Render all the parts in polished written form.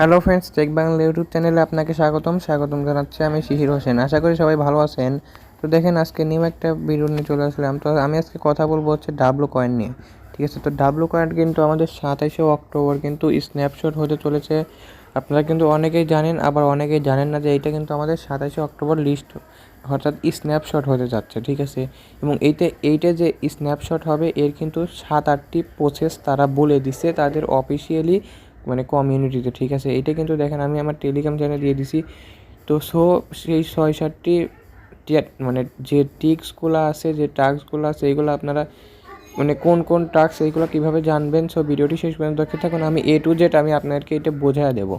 Hello friends, tech Bangla YouTube চ্যানেলে আপনাকে স্বাগতম জানাচ্ছি। আমি শিহির হোসেন। আশা করি সবাই ভালো আছেন। তো দেখেন, আজকে নিউ একটা ভিডিও নিয়ে চলে আসলাম। তো আমি আজকে কথা বলবো হচ্ছে ডাবলু কয়েন নিয়ে। ঠিক আছে, তো ডাবলু কয়েন কিন্তু আমাদের 27শে অক্টোবর কিন্তু স্ন্যাপশট হতে চলেছে। আপনারা কিন্তু অনেকেই জানেন, আবার অনেকেই জানেন না যে এইটা কিন্তু আমাদের 27শে অক্টোবর লিস্ট অর্থাৎ স্ন্যাপশট হতে যাচ্ছে। ঠিক আছে, এবং এইটা যে স্ন্যাপশট হবে এর কিন্তু 7-8টি প্রসেস তারা বলে দিছে তাদের অফিসিয়ালি মানে কমিউনিটিতে। ঠিক আছে, এটা কিন্তু দেখেন আমি আমার টেলিগ্রাম চ্যানেলে দিয়ে দিছি। তো সেই 6-7টি মানে যে টিক্সগুলো আছে, যে টাস্কগুলো আছে, এইগুলো আপনারা মানে কোন কোন টাস্ক এইগুলো কীভাবে জানবেন। ভিডিওটি শেষ পর্যন্ত দেখতে থাকুন। আমি A to Z আমি আপনাদেরকে এটা বোঝায় দেবো,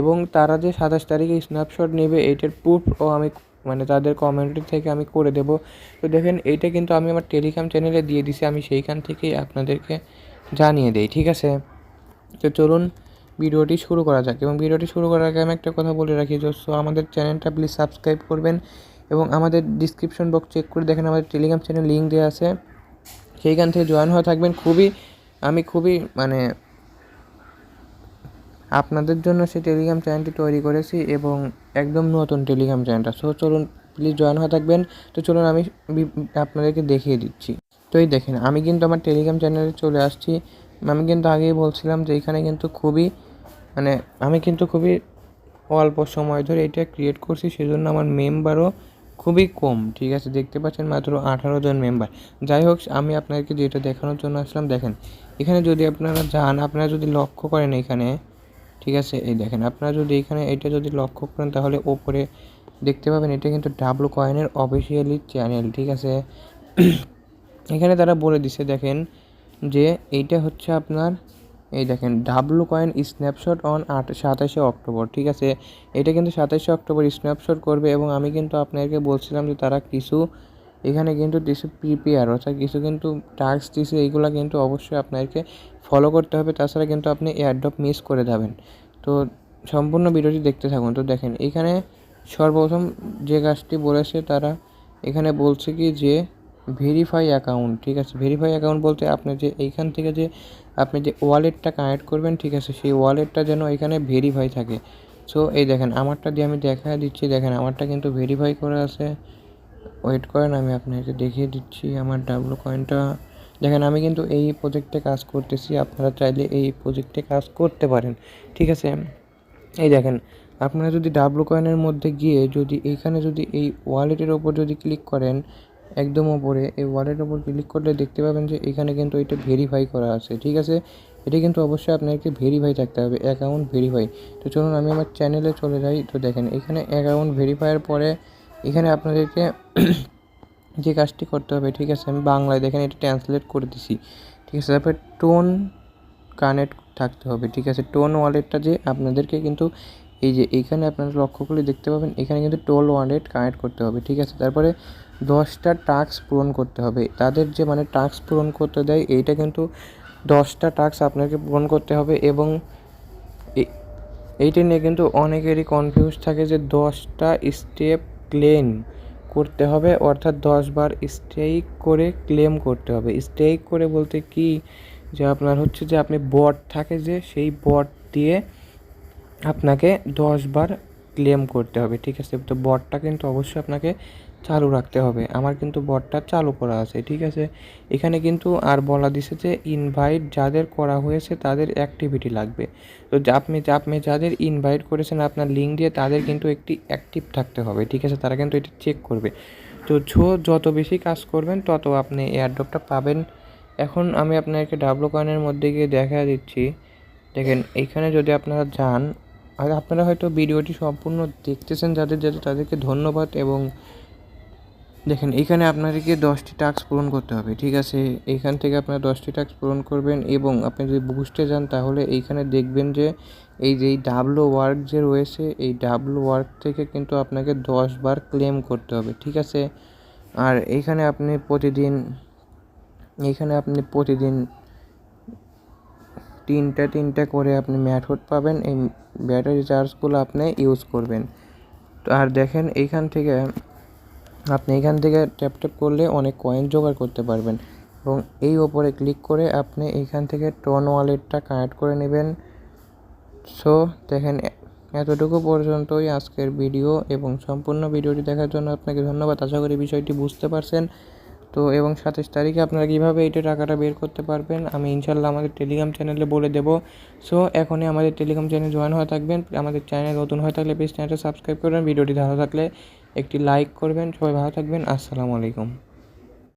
এবং তারা যে 27 তারিখে স্ন্যাপশট নেবে এইটার প্রুফও আমি মানে তাদের কমিউনিটি থেকে আমি করে দেবো। তো দেখেন, এইটা কিন্তু আমি আমার টেলিগ্রাম চ্যানেলে দিয়ে দিছি, আমি সেইখান থেকেই আপনাদেরকে জানিয়ে দিই। ঠিক আছে, তো চলুন ভিডিওটি শুরু করা যাক। এবং ভিডিওটি শুরু করার আগে আমি একটা কথা বলে রাখি, আমাদের চ্যানেলটা প্লিজ সাবস্ক্রাইব করবেন, এবং আমাদের ডিসক্রিপশন বক্স চেক করে দেখেন আমাদের টেলিগ্রাম চ্যানেল লিঙ্ক দেওয়া আছে, সেইখান থেকে জয়েন হয়ে থাকবেন। আমি খুবই মানে আপনাদের জন্য সেই টেলিগ্রাম চ্যানেলটি তৈরি করেছি, এবং একদম নতুন টেলিগ্রাম চ্যানেলটা। চলুন প্লিজ জয়েন হয়ে থাকবেন। তো চলুন আমি আপনাদেরকে দেখিয়ে দিচ্ছি। তো এই দেখেন, আমি কিন্তু আমার টেলিগ্রাম চ্যানেলে চলে আসছি। আমি কিন্তু আগেই বলছিলাম যে এখানে কিন্তু আমি কিন্তু খুবই অল্প সময় ধরে এটা ক্রিয়েট করছি, সেজন্য আমার মেম্বারও খুবই কম। ঠিক আছে, দেখতে পাচ্ছেন মাত্র 18 জন মেম্বার। যাই হোক, আমি আপনাদেরকে যেটা দেখানোর জন্য আসলাম, দেখেন এখানে যদি আপনারা যান, আপনারা যদি লক্ষ্য করেন এখানে, ঠিক আছে, এই দেখেন আপনারা যদি এখানে এটা যদি লক্ষ্য করেন তাহলে ওপরে দেখতে পাবেন এটা কিন্তু ডাবলু কয়েনের অফিসিয়ালি চ্যানেল। ঠিক আছে, এখানে তারা বলে দিছে দেখেন যে এইটা হচ্ছে আপনার, এই দেখেন ডাবলু কয়েন স্ন্যাপশট অন 27শে অক্টোবর। ঠিক আছে, এটা কিন্তু 27শে অক্টোবর স্ন্যাপশট করবে, এবং আমি কিন্তু আপনাদেরকে বলছিলাম যে তারা কিছু এখানে কিন্তু কিছু প্রিপেয়ার অর্থাৎ কিছু কিন্তু টাস্ক দিছে, এইগুলো কিন্তু অবশ্যই আপনাদেরকে ফলো করতে হবে, তাছাড়া কিন্তু আপনি এয়ারড্রপ মিস করে যাবেন। তো সম্পূর্ণ ভিডিওটি দেখতে থাকুন। তো দেখেন এখানে সর্বপ্রথম যে কাজটি বলেছে তারা, এখানে বলছে কি যে ভেরিফাই অ্যাকাউন্ট। ঠিক আছে, ভেরিফাই অ্যাকাউন্ট বলতে আপনি যে এইখান থেকে যে আপনি যে ওয়ালেটটা কানেক্ট করবেন, ঠিক আছে, সেই ওয়ালেটটা যেন এখানে ভেরিফাই থাকে। এই দেখেন আমারটা দিয়ে আমি দেখা দিচ্ছি। দেখেন আমারটা কিন্তু ভেরিফাই করা আছে। ওয়েট করেন, আমি আপনাকে দেখিয়ে দিচ্ছি আমার ডাবলু কয়েনটা। দেখেন আমি কিন্তু এই প্রজেক্টে কাজ করতেছি, আপনারা চাইলে এই প্রজেক্টে কাজ করতে পারেন। ঠিক আছে, এই দেখেন আপনারা যদি ডাবলু কয়েনের মধ্যে গিয়ে যদি এইখানে যদি এই ওয়ালেটের ওপর যদি ক্লিক করেন, একদম ওপরে এই ওয়ালেটের ওপর ক্লিক করলে দেখতে পাবেন যে এখানে কিন্তু এটা ভেরিফাই করা আছে। ঠিক আছে, এটা কিন্তু অবশ্যই আপনাকে ভেরিফাই থাকতে হবে, অ্যাকাউন্ট ভেরিফাই। তো চলুন আমি আমার চ্যানেলে চলে যাই। তো দেখেন এখানে অ্যাকাউন্ট ভেরিফাইয়ের পরে এখানে আপনাদেরকে যে কাজটি করতে হবে, ঠিক আছে, আমি বাংলায় দেখেন এটা ট্রান্সলেট করে দিছি। ঠিক আছে, তারপরে টোন কানেক্ট থাকতে হবে। ঠিক আছে, টোন ওয়ালেটটা যে আপনাদেরকে কিন্তু এই যে এইখানে আপনারা লক্ষ্য করলে দেখতে পাবেন এখানে কিন্তু টোল ওয়ালেট কানেক্ট করতে হবে। ঠিক আছে, তারপরে 10টা টাস্ক পূরণ করতে হবে। তাদের যে টাস্ক পূরণ করতে দেয় এইটা কিন্তু 10টা টাস্ক আপনাকে পূরণ করতে হবে, এবং এইটা নিয়ে কিন্তু অনেকেরই কনফিউজ থাকে যে 10টা স্টেপ ক্লেম করতে হবে, অর্থাৎ 10 বার স্টেক করে ক্লেম করতে হবে। স্টেক করে বলতে কি, যে আপনার হচ্ছে যে আপনি বট থাকে যে সেই বট দিয়ে আপনাকে 10 বার ক্লেম করতে হবে। ঠিক আছে, তো বটটা কিন্তু অবশ্যই আপনাকে চালু রাখতে হবে। আমার কিন্তু বটটা চালু করা আছে। ঠিক আছে, এখানে কিন্তু আর বলা দিছে যে ইনভাইট যাদের করা হয়েছে তাদের অ্যাক্টিভিটি লাগবে। তো আপনি যাদের ইনভাইট করেছেন আপনার লিঙ্ক দিয়ে, তাদের কিন্তু একটি অ্যাক্টিভ থাকতে হবে। ঠিক আছে, তারা কিন্তু এটা চেক করবে। তো যত বেশি কাজ করবেন তত আপনি এয়ারড্রপটা পাবেন। এখন আমি আপনাকে ডাবলু কয়েনের মধ্যে গিয়ে দেখা দিচ্ছি। দেখেন এইখানে যদি আপনারা যান, আর আপনারা হয়তো ভিডিওটি সম্পূর্ণ দেখতেছেন যাদের তাদেরকে ধন্যবাদ। এবং দেখেন এইখানে আপনাদেরকে 10টি টাস্ক পূরণ করতে হবে। ঠিক আছে, এইখান থেকে আপনারা 10টি টাস্ক পূরণ করবেন, এবং আপনি যদি বুস্টে যান তাহলে এইখানে দেখবেন যে এই ডাবলু ওয়ার্ক যে রয়েছে, এই ডাবলু ওয়ার্ক থেকে কিন্তু আপনাকে 10 বার ক্লেম করতে হবে। ঠিক আছে, আর এইখানে আপনি প্রতিদিন 3টা করে আপনি ম্যাথড পাবেন। এই ব্যাটারি চার্জগুলো আপনি ইউজ করবেন। তো আর দেখেন এইখান থেকে ট্যাপ করলে অনেক কয়েন জোগাড় করতে পারবেন, এবং এই ওপরে ক্লিক করে আপনি এইখান থেকে টোন ওয়ালেটটা কানেক্ট করে নেবেন। সো দেখেন এতটুকু পর্যন্তই আজকের ভিডিও, এবং সম্পূর্ণ ভিডিওটি দেখার জন্য আপনাকে ধন্যবাদ। আশা করি বিষয়টি বুঝতে পারছেন। তো এবং 27 তারিখে আপনারা কীভাবে এইটা টাকাটা বের করতে পারবেন আমি ইনশাল্লাহ আমাদের টেলিগ্রাম চ্যানেলে বলে দেবো। সো এখনই আমাদের টেলিগ্রাম চ্যানেলে জয়েন হয়ে থাকবেন। আমাদের চ্যানেল নতুন হয়ে থাকলে প্লিজ চ্যানেলটা সাবস্ক্রাইব করবেন, ভিডিওটি ভালো থাকলে একটি লাইক করবেন। সবাই ভালো থাকবেন। আসসালামু আলাইকুম।